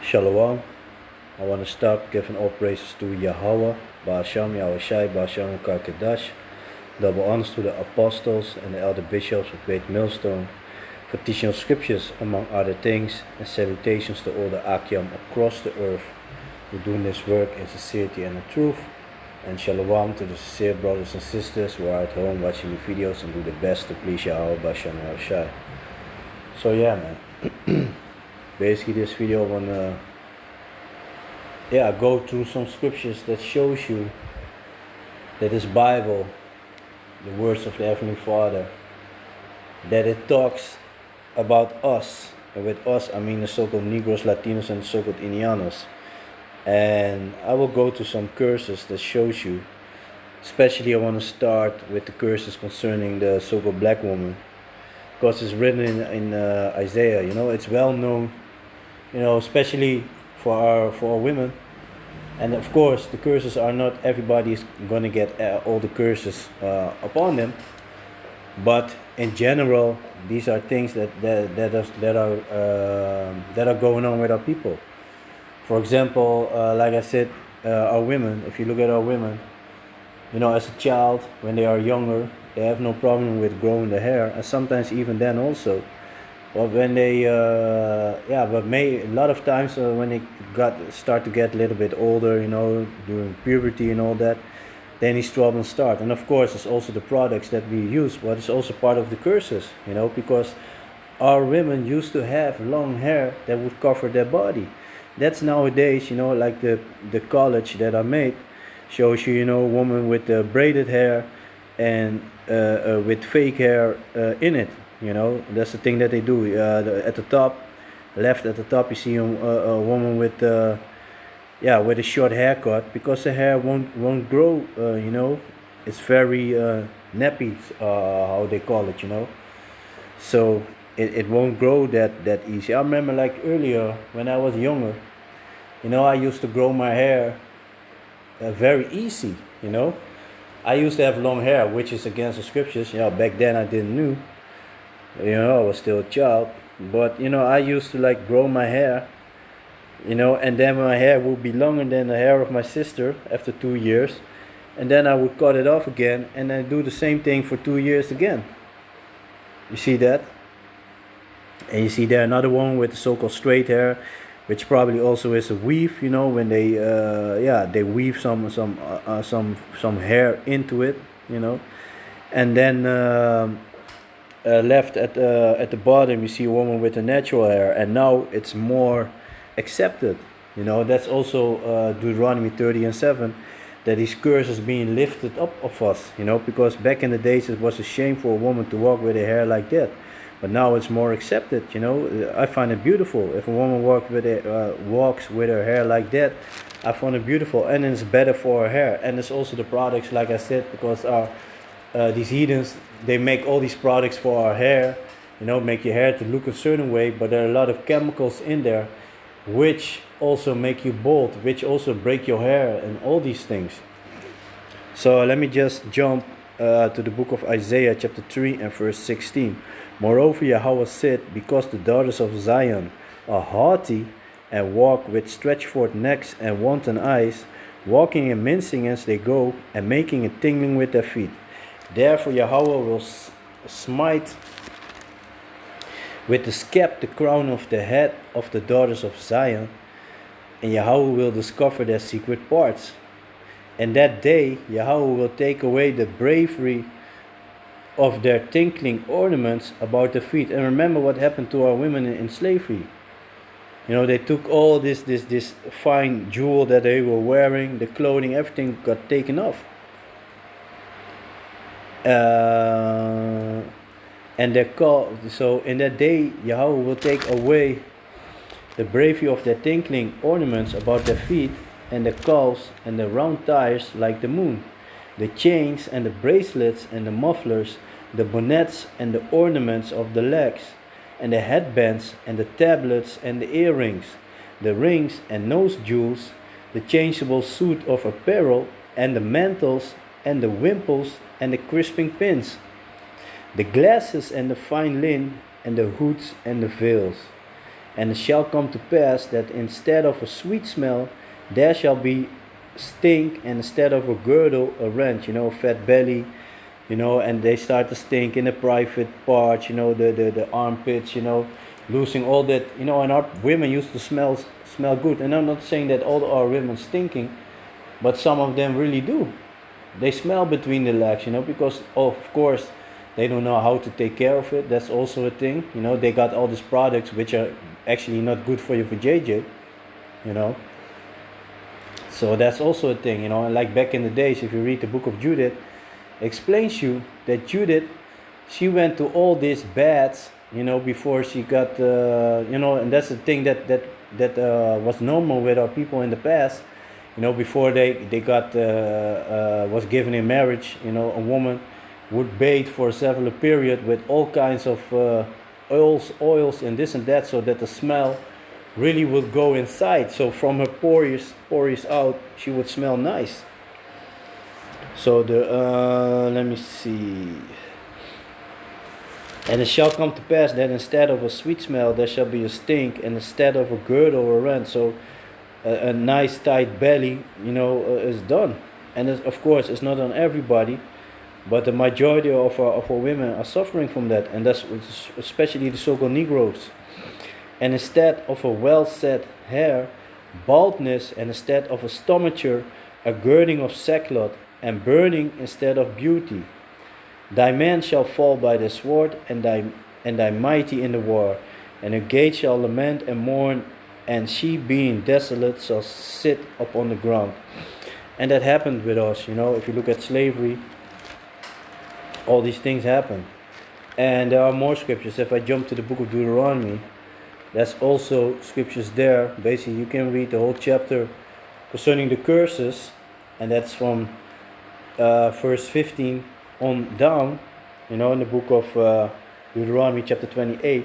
Shalom. I want to start giving all praises to Yahweh, Ba'asham, Yahushai, Ba'asham, Karkadash. Double honors to the apostles and the elder bishops of Great Millstone for teaching of scriptures, among other things, and salutations to all the Akyam across the earth who do this work in sincerity and in truth. And shalom to the sincere brothers and sisters who are at home watching the videos and do the best to please Yahweh, Ba'asham, Yahushai. So yeah, man. Basically, this video I wanna go through some scriptures that shows you that this Bible, the words of the Heavenly Father, that it talks about us, and with us I mean the so-called Negroes, Latinos, and the so-called Indianos. And I will go to some curses that shows you. Especially I want to start with the curses concerning the so-called black woman, because it's written in Isaiah. It's well known, especially for our women. And of course, the curses are not everybody's gonna get all the curses upon them, but in general, these are things that are going on with our people. For example, like I said, our women. If you look at our women, as a child, when they are younger, they have no problem with growing the hair, and sometimes even then also. But when they, a lot of times when they start to get a little bit older, during puberty and all that, then these problems start. And of course, it's also the products that we use, but it's also part of the curses, because our women used to have long hair that would cover their body. That's nowadays, like the college that I made shows you, woman with braided hair and with fake hair in it. That's the thing that they do. At the top, left at the top, you see a woman with with a short haircut, because the hair won't grow. It's very nappy, how they call it. So it won't grow that easy. I remember like earlier when I was younger, I used to grow my hair very easy. I used to have long hair, which is against the scriptures. Back then I didn't know. I was still a child, but I used to like grow my hair, and then my hair would be longer than the hair of my sister after 2 years, and then I would cut it off again, and then do the same thing for 2 years again. You see that? And you see there another one with the so-called straight hair, which probably also is a weave. When they weave some hair into it, and then. Left at the bottom, you see a woman with a natural hair, and now it's more accepted. That's also Deuteronomy 30:7, that these curses being lifted up of us. Because back in the days it was a shame for a woman to walk with her hair like that, but now it's more accepted. I find it beautiful if a woman walks with her hair like that. I find it beautiful, and it's better for her hair. And it's also the products, like I said, because these heathens, they make all these products for our hair, make your hair to look a certain way, but there are a lot of chemicals in there which also make you bald, which also break your hair, and all these things. So let me just jump to the book of Isaiah chapter 3 and verse 16. Moreover, Yahweh said, because the daughters of Zion are haughty and walk with stretched forth necks and wanton eyes, walking and mincing as they go, and making a tingling with their feet. Therefore Yahweh will smite with the scab the crown of the head of the daughters of Zion, and Yahweh will discover their secret parts. And that day Yahweh will take away the bravery of their tinkling ornaments about their feet. And remember what happened to our women in slavery. They took all this fine jewel that they were wearing, the clothing, everything got taken off. And they're called, so in that day Yahweh will take away the bravery of their tinkling ornaments about their feet, and the calves and the round tires like the moon, the chains and the bracelets and the mufflers, the bonnets and the ornaments of the legs, and the headbands and the tablets and the earrings, the rings and nose jewels, the changeable suit of apparel, and the mantles and the wimples and the crisping pins, the glasses and the fine linen, and the hoods and the veils, And it shall come to pass that instead of a sweet smell, there shall be stink, and instead of a girdle, a wrench, a fat belly, and they start to stink in the private parts, the armpits, losing all that, and our women used to smell good. And I'm not saying that all our women stinking, but some of them really do. They smell between the legs, because of course they don't know how to take care of it. That's also a thing. They got all these products which are actually not good for you for JJ, you know. So that's also a thing, and like back in the days, if you read the book of Judith, it explains you that Judith, she went to all these baths, before she got, and that's the thing that was normal with our people in the past, before they got was given in marriage, a woman would bathe for several period with all kinds of oils and this and that, so that the smell really would go inside. So from her pores out, she would smell nice. So let me see. And it shall come to pass that instead of a sweet smell, there shall be a stink, and instead of a girdle or a rent, so a nice tight belly, is done. And of course, it's not on everybody, but the majority of our women are suffering from that, and that's especially the so-called Negroes. And instead of a well-set hair, baldness, and instead of a stomacher, a girding of sackcloth, and burning instead of beauty. Thy man shall fall by the sword, and thy mighty in the war, and her gate shall lament and mourn, and she being desolate shall sit upon the ground. And that happened with us, if you look at slavery, all these things happen. And there are more scriptures. If I jump to the book of Deuteronomy, that's also scriptures there. Basically, you can read the whole chapter concerning the curses, and that's from verse 15 on down, in the book of Deuteronomy chapter 28.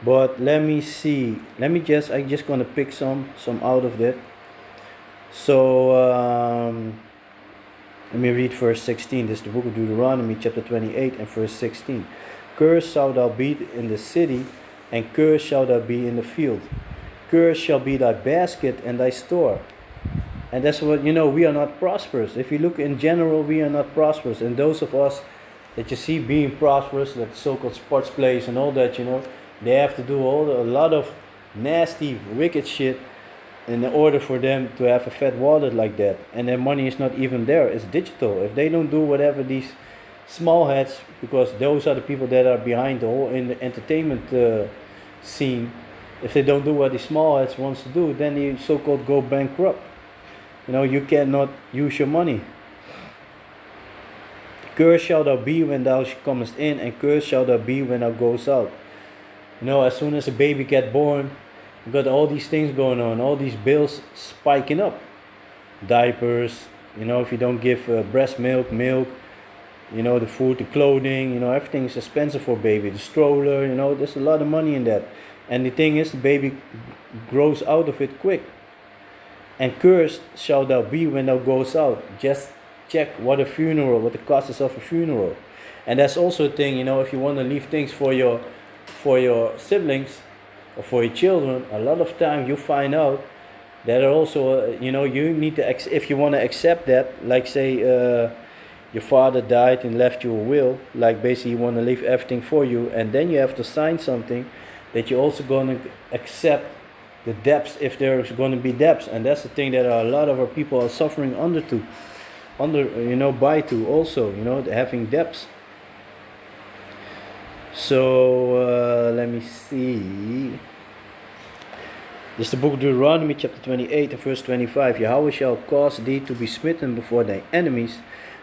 But let me see. I'm just gonna pick some out of that. So let me read verse 16. This is the book of Deuteronomy chapter 28 and verse 16. Cursed shalt thou be in the city, and cursed shalt thou be in the field. Cursed shall be thy basket and thy store. And that's what, we are not prosperous. If you look in general, we are not prosperous. And those of us that you see being prosperous, like so-called sports players and all that, they have to do a lot of nasty, wicked shit in order for them to have a fat wallet like that. And their money is not even there. It's digital. If they don't do whatever these small heads, because those are the people that are behind the whole in the entertainment scene, if they don't do what the small heads wants to do, then they so-called go bankrupt. You cannot use your money. Cursed shalt thou be when thou comest in, and cursed shalt thou be when thou goest out. As soon as a baby gets born, you got all these things going on, all these bills spiking up. Diapers, if you don't give breast milk, the food, the clothing, everything is expensive for a baby. The stroller, there's a lot of money in that. And the thing is, the baby grows out of it quick. And cursed shalt thou be when thou goest out. Just check what the cost is of a funeral. And that's also a thing, if you want to leave things for your siblings or for your children, a lot of time you find out that are also, you need to, if you want to accept that, like say your father died and left you a will, like basically you want to leave everything for you, and then you have to sign something that you're also going to accept the debts, if there's going to be debts. And that's the thing that a lot of our people are suffering by also, having debts. So let me see. This is the book of Deuteronomy chapter 28 and verse 25. Yahweh shall cause thee to be smitten before thy enemies.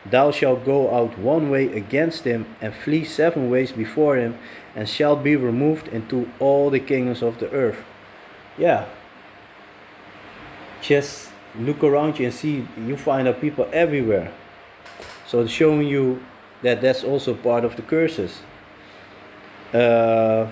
Thou shalt go out one way against him, and flee 7 ways before him, and shalt be removed into all the kingdoms of the earth. Yeah, just look around you and see, you find out people everywhere. So it's showing you that that's also part of the curses. The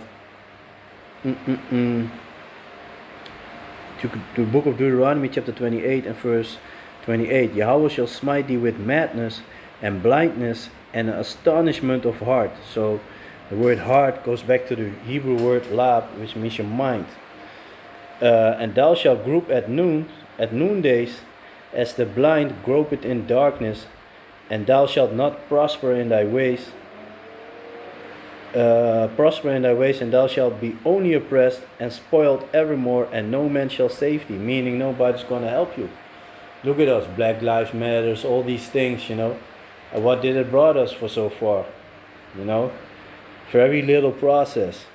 book of Deuteronomy chapter 28 and verse 28. Yahweh shall smite thee with madness and blindness and astonishment of heart. So The word heart goes back to the Hebrew word lab, which means your mind. And thou shalt grope at noondays, as the blind gropeth in darkness, and thou shalt not prosper in thy ways. And thou shalt be only oppressed and spoiled evermore, and no man shall save thee. Meaning nobody's gonna help you. Look at us, Black Lives Matters, all these things, And what did it brought us for so far? Very little process.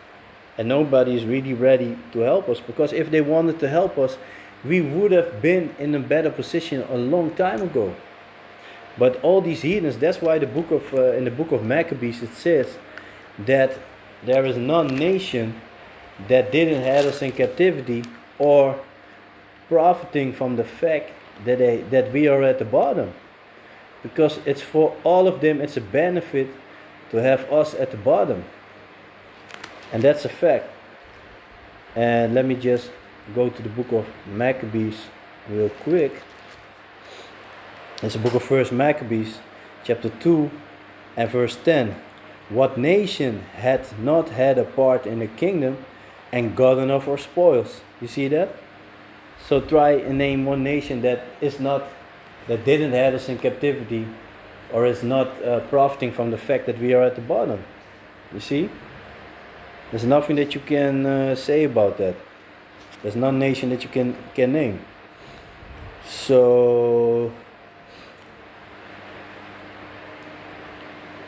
And nobody is really ready to help us, because if they wanted to help us, we would have been in a better position a long time ago. But all these heathens, that's why in the book of Maccabees it says that there is none nation that didn't have us in captivity or profiting from the fact that we are at the bottom. Because it's for all of them, it's a benefit to have us at the bottom. And that's a fact. And let me just go to the book of Maccabees real quick. It's the book of 1 Maccabees, chapter 2 and verse 10. What nation had not had a part in the kingdom and got enough for spoils? You see that? So try and name one nation that didn't have us in captivity, or is not profiting from the fact that we are at the bottom. You see? There's nothing that you can say about that. There's no nation that you can name. So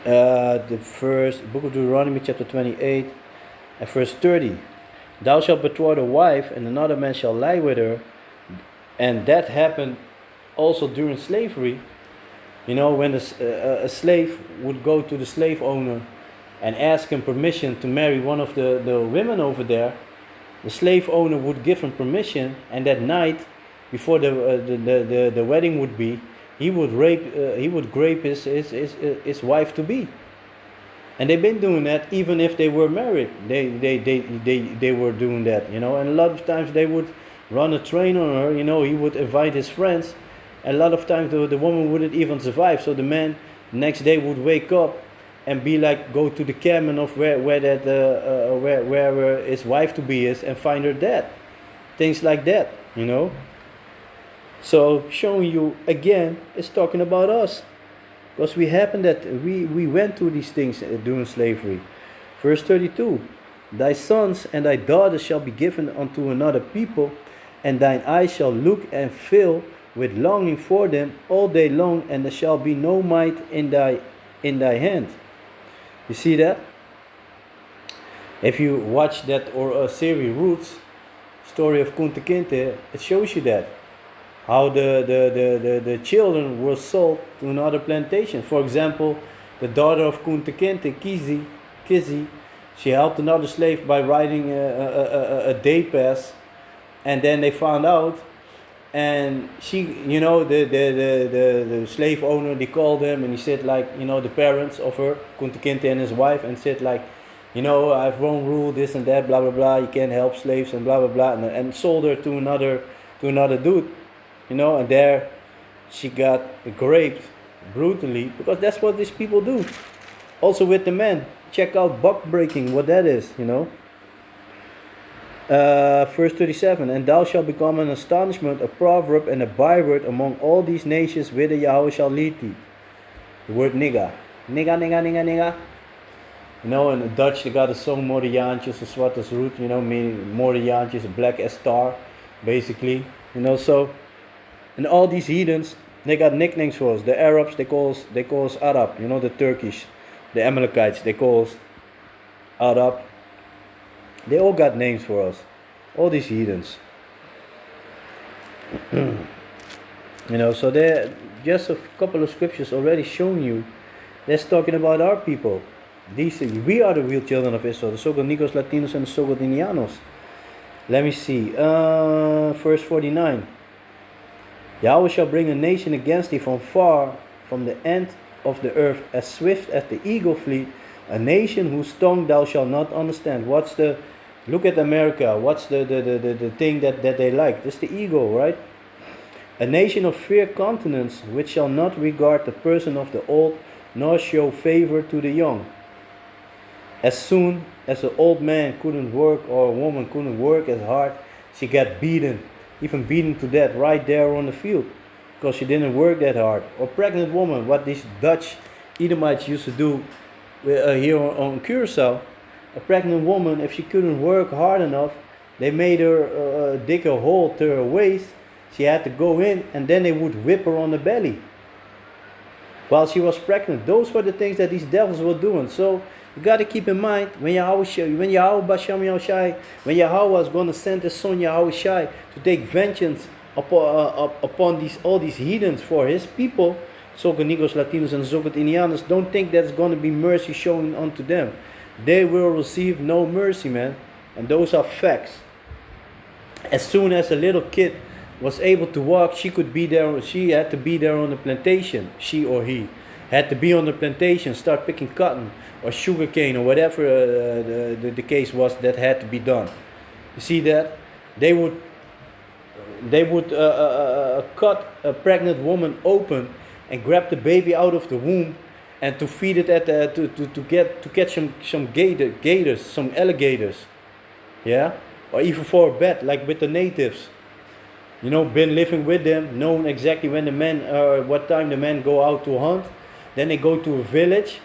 the first book of Deuteronomy, chapter 28 and verse 30. Thou shalt betroth a wife, and another man shall lie with her. And that happened also during slavery. When a slave would go to the slave owner and ask him permission to marry one of the women over there, the slave owner would give him permission, and that night, before the wedding would be, he would grape his wife to be. And they've been doing that even if they were married. They were doing that, And a lot of times they would run a train on her. He would invite his friends. And a lot of times the woman wouldn't even survive. So the man next day would wake up and be like, go to the cabin of where his wife to be is, and find her dead. Things like that, So showing you again, it's talking about us. Because we went through these things during slavery. Verse 32. Thy sons and thy daughters shall be given unto another people, and thine eyes shall look and fill with longing for them all day long, and there shall be no might in thy hand. You see that? If you watch that or series Roots, story of Kunta Kinte, it shows you that. How the children were sold to another plantation. For example, the daughter of Kunta Kinte, Kizzy, she helped another slave by writing a day pass, and then they found out, and she, the slave owner, they called them, and he said the parents of her, Kunta Kinte and his wife, and said I've wrong rule, this and that, blah blah blah, you can't help slaves and blah blah blah, and sold her to another dude. And there she got raped brutally, because that's what these people do. Also with the men. Check out buck breaking, what that is, Verse 37. And thou shalt become an astonishment, a proverb, and a byword among all these nations whither Yahweh shall lead thee. The word nigga. Nigga. In the Dutch they got a song Moriaantjes, a Zwartes root, meaning Moriaantjes, a black star, basically. So. And all these heathens, they got nicknames for us. The Arabs, they call us Arab. The Turkish, the Amalekites, they call us Arab. They all got names for us. All these heathens. So there, just a couple of scriptures already showing you. That's talking about our people. We are the real children of Israel. The so-called Nicos Latinos and the so-called Indianos. Let me see. Verse 49. Yahweh shall bring a nation against thee from far, from the end of the earth, as swift as the eagle fleet, a nation whose tongue thou shalt not understand. Look at America, what's the thing that they like? That's the eagle, right? A nation of fair countenance, which shall not regard the person of the old, nor show favor to the young. As soon as an old man couldn't work or a woman couldn't work as hard, she got beaten, even beaten to death right there on the field because she didn't work that hard. Or pregnant woman, what these Dutch Edomites used to do here on Curacao. A pregnant woman, if she couldn't work hard enough, they made her dig a hole to her waist. She had to go in, and then they would whip her on the belly while she was pregnant. Those were the things that these devils were doing. So you got to keep in mind when Yahweh was going to send his son Yahweh Shai to take vengeance upon all these heathens for his people, zulke Negros, Latinos, and zulke Indianos, don't think that's going to be mercy shown unto them. They will receive no mercy, man. And those are facts. As soon as a little kid was able to walk, she had to be there on the plantation. She or he had to be on the plantation, start picking cotton or sugarcane or whatever the case was that had to be done. You see that? They would cut a pregnant woman open and grab the baby out of the womb and to feed it to catch some gators, some alligators, yeah, or even for a bet, like with the natives. You know, been living with them, knowing exactly when the men, what time the men go out to hunt. Then they go to a village.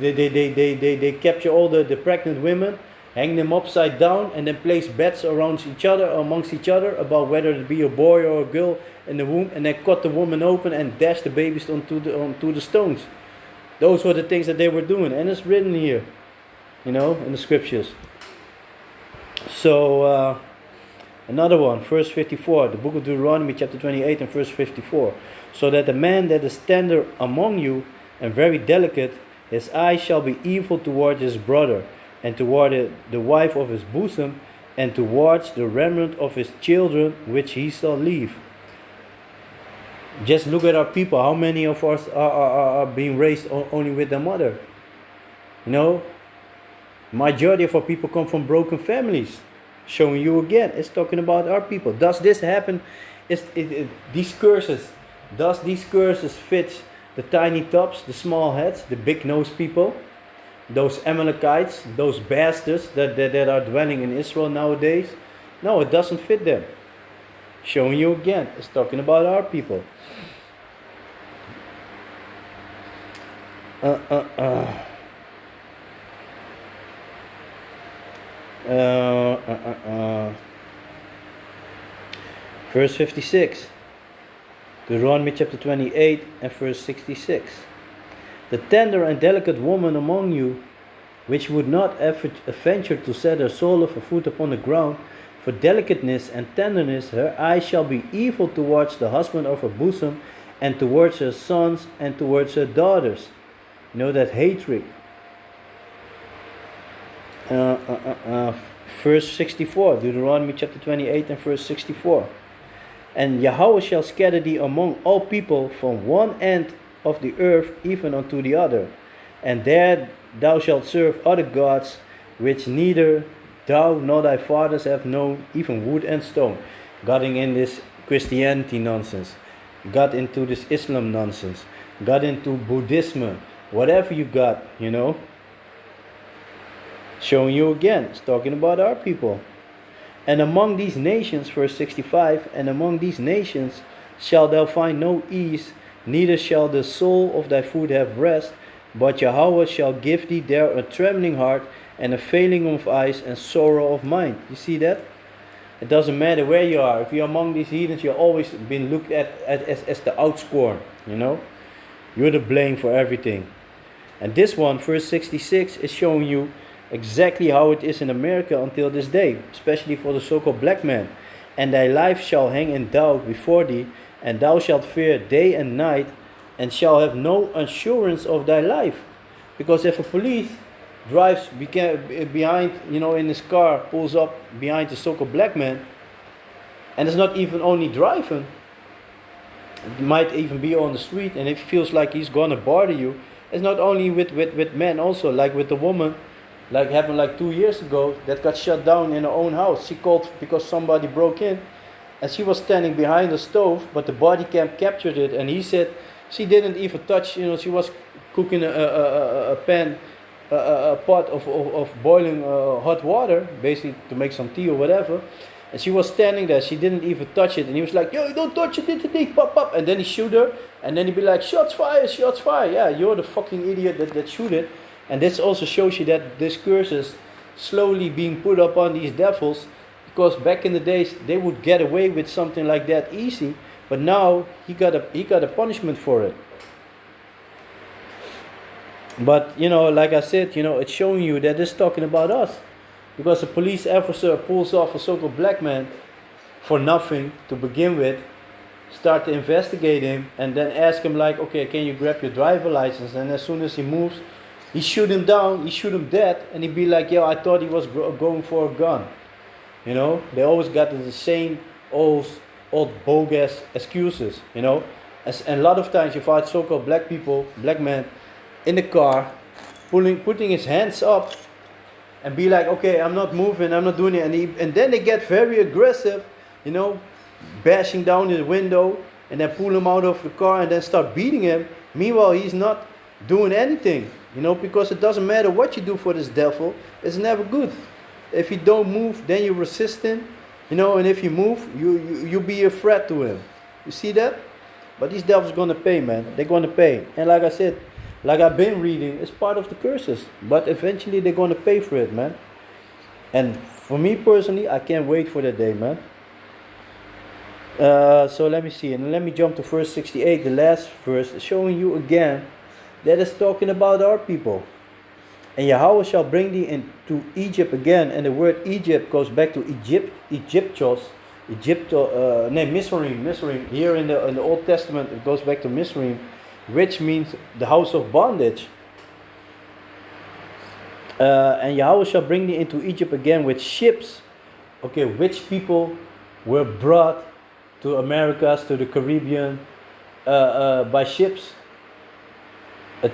They capture all the pregnant women, hang them upside down, and then place bets amongst each other about whether it be a boy or a girl in the womb, and then cut the woman open and dash the babies onto the stones. Those were the things that they were doing, and it's written here, you know, in the scriptures. So another one, verse 54, the book of Deuteronomy chapter 28 and verse 54. So that the man that is tender among you and very delicate, his eye shall be evil towards his brother, and toward the wife of his bosom, and towards the remnant of his children which he shall leave. Just look at our people. How many of us are being raised only with their mother? You know, majority of our people come from broken families. Showing you again, it's talking about our people. Does this happen? These curses fit the tiny tops, the small heads, the big nose people, those Amalekites, those bastards that are dwelling in Israel nowadays? No, it doesn't fit them. Showing you again, it's talking about our people. Verse 56, Deuteronomy chapter 28 and verse 66. The tender and delicate woman among you, which would not venture to set her sole of her foot upon the ground, for delicateness and tenderness, her eye shall be evil towards the husband of her bosom, and towards her sons, and towards her daughters. You know that hatred. Verse 64, Deuteronomy chapter 28 and verse 64. And Yahweh shall scatter thee among all people from one end of the earth even unto the other. And there thou shalt serve other gods, which neither thou nor thy fathers have known, even wood and stone. Getting in this Christianity nonsense, got into this Islam nonsense, got into Buddhism, whatever you got, you know. Showing you again, it's talking about our people. And among these nations, verse 65, and among these nations shalt thou find no ease, neither shall the sole of thy foot have rest, but Yahweh shall give thee there a trembling heart, and a failing of eyes, and sorrow of mind. You see that? It doesn't matter where you are. If you're among these heathens, you've always been looked at as the outscored, you know. You're the blame for everything. And this one, verse 66, is showing you exactly how it is in America until this day, especially for the so-called black man. And thy life shall hang in doubt before thee, and thou shalt fear day and night, and shall have no assurance of thy life. Because if a police drives behind, you know, in his car, pulls up behind the so-called black man, and it's not even only driving, it might even be on the street, and it feels like he's gonna bother you. It's not only with men, also like with the woman, like happened like 2 years ago, that got shut down in her own house. She called because somebody broke in, and she was standing behind the stove, but the body cam captured it, and he said she didn't even touch, you know, she was cooking a pan a pot of boiling hot water, basically to make some tea or whatever. And she was standing there. She didn't even touch it. And he was like, yo, don't touch it. Pop, pop. And then he shoot her. And then he'd be like, shots fire, shots fire. Yeah, you're the fucking idiot that shoot it. And this also shows you that this curse is slowly being put up on these devils. Because back in the days, they would get away with something like that easy. But now, he got a punishment for it. But, like I said, it's showing you that it's talking about us. Because a police officer pulls off a so-called black man for nothing to begin with, start to investigate him, and then ask him like, okay, can you grab your driver license? And as soon as he moves, he shoot him down, he shoot him dead, and he'd be like, yo, I thought he was going for a gun. They always got the same old bogus excuses, And a lot of times you find so-called black men, in the car, putting his hands up, and be like, okay, I'm not moving, I'm not doing it. And then they get very aggressive, bashing down his window, and then pull him out of the car and then start beating him. Meanwhile, he's not doing anything, because it doesn't matter what you do for this devil, it's never good. If you don't move, then you resist him, and if you move, you be a threat to him. You see that? But these devils gonna pay, man. They're gonna pay. And like I said, like I've been reading, it's part of the curses. But eventually they're going to pay for it, man. And for me personally, I can't wait for that day, man. So let me see. And let me jump to verse 68, the last verse, showing you again that it's talking about our people. And Yahweh shall bring thee into Egypt again. And the word Egypt goes back to Egyptos. Misraim. Here in the Old Testament, it goes back to Misraim, which means the house of bondage. And Yahweh shall bring thee into Egypt again with ships. Okay, which people were brought to Americas, to the Caribbean, by ships,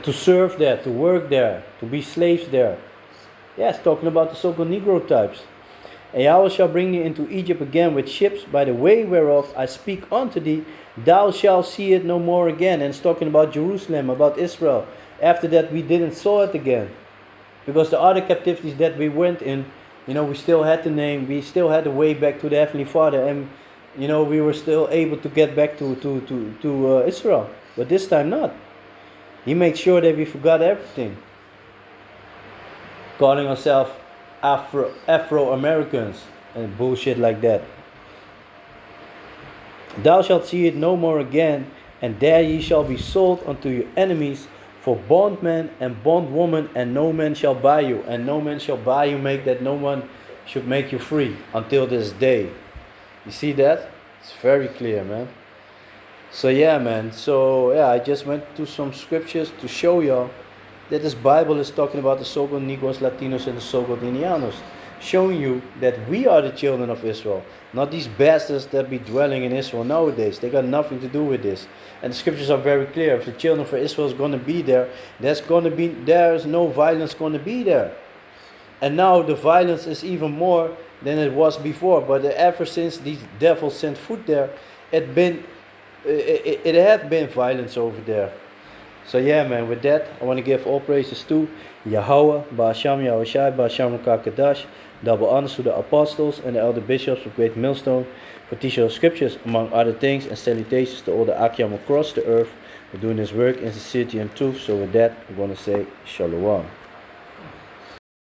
to serve there, to work there, to be slaves there. Yes, talking about the so-called Negro types. And Yahweh shall bring thee into Egypt again with ships, by the way whereof I speak unto thee, thou shalt see it no more again. And it's talking about Jerusalem, about Israel. After that, we didn't saw it again. Because the other captivities that we went in, we still had the name, we still had the way back to the Heavenly Father, and, we were still able to get back to Israel. But this time not. He made sure that we forgot everything. Calling ourselves Afro-Americans and bullshit like that. Thou shalt see it no more again, and there ye shall be sold unto your enemies for bondman and bondwoman, and no man shall buy you. And no man shall buy you, make that no one should make you free until this day. You see that? It's very clear, man. So yeah, man. So yeah, I just went to some scriptures to show y'all that this Bible is talking about the so-called Negroes, Latinos, and the so-called Indianos, showing you that we are the children of Israel, not these bastards that be dwelling in Israel nowadays. They got nothing to do with this. And the scriptures are very clear. If the children of Israel is going to be there, there's no violence going to be there. And now the violence is even more than it was before. But ever since these devils sent foot there, it had been violence over there. So yeah, man, with that, I want to give all praises to Yahweh, Ba'asham Yahushai, Ba'asham Kakadash, double honors to the apostles and the elder bishops of Great Millstone for teaching us scriptures, among other things, and salutations to all the Akyam across the earth for doing this work in sincerity and truth. So with that, I'm going to say Shalom.